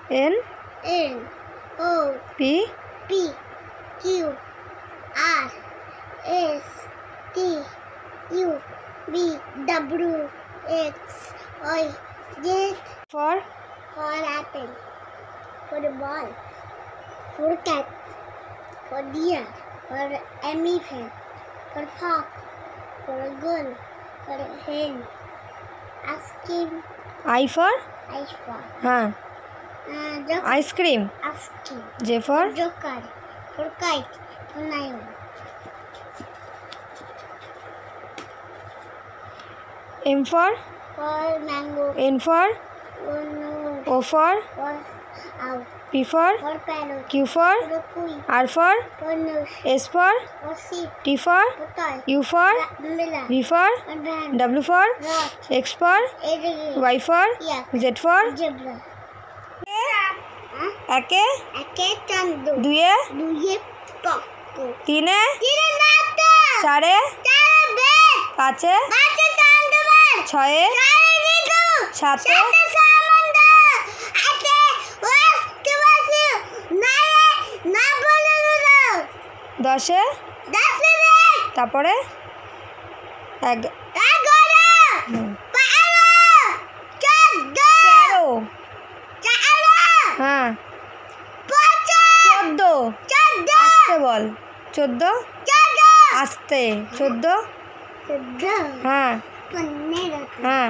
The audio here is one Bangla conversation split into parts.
N O P Q R S T U V W X Y Z. for Apple, for the ball, for cat, for deer, for elephant, for hawk, for a girl, for a hen. Ice cream. I for Ice for. हाँ ice cream. Ice cream. J for Joker, for kite, for lion. M for mango. N for Nose. O for Owl. P for Parrot. Q for For queen. R for Nose. S for For sheep. T for For toy. U for Umbrella. V for For van. W for Rat. X for Alligator. Y for Yak. Z for Zebra. একে একে চান্দু। দুয়ে দুইয়ে পক্কু। তিনে তিনে নাট্য। চারে চারে বেশ। পাঁচে পাঁচে চান্দুমান। ছয়ে চারে ঋতু। সাতে সাতে সামন্ত। আটে অষ্টবাসী। নয়ে নবলুদ। দশে দশে দেশ। তারপরে এগারো। হুম, 12 তেরো 14 হ্যাঁ 15 14 আস্তে বল 14 আস্তে 14 হ্যাঁ 15 হ্যাঁ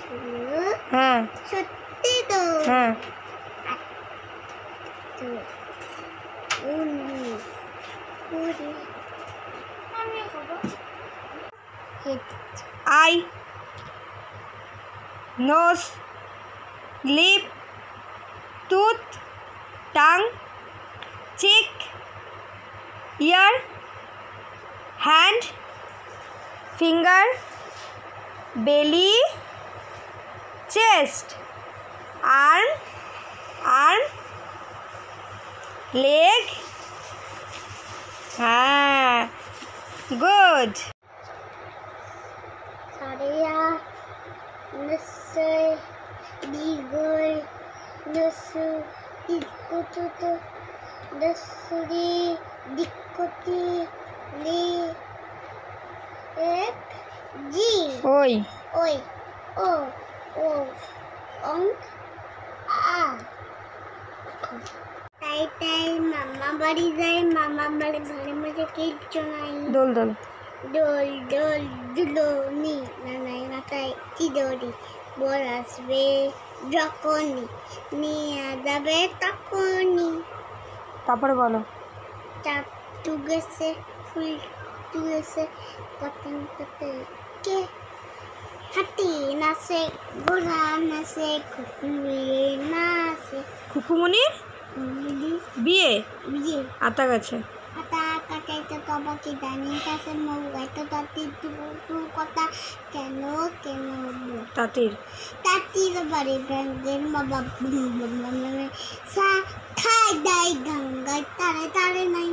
16 হ্যাঁ 17 হ্যাঁ 18 eye nose lip tooth tongue cheek ear hand finger belly chest arm leg হ্যাঁ good Saria, Nusay, Digoy, Nusu, Dikututu, Nusuri, Dikuti, Li, Ek, G, ওই Oi, O, Ong, A. তাই মামা বাড়ি যাই, মামা বাড়ি ঘরে মধ্যে কিচ্ছু নাই। দোল দোল দোল দোল দুলনি নানাই মাথায় চিদরি বর আসবে যখনই নিয়ে যাবে তখনই। তারপরে বলো চাঁদ টুগেছে ফুল টুগেছে পতঙ্গতে কে হাতি নাচে ঘোড়া নাচে খুকুয়ে নাচে খুকুমনির বিয়ে বিয়ে আতা গাছে হাতা কাটাইতে তবাকে দানি কাছে মৌ গাইতে তাঁতির দু কথা কেন কেন তাঁতির বাড়ি ব্যাঙ্গের বাবা সা খাই দাই গঙ্গায় তারে তারে নাই।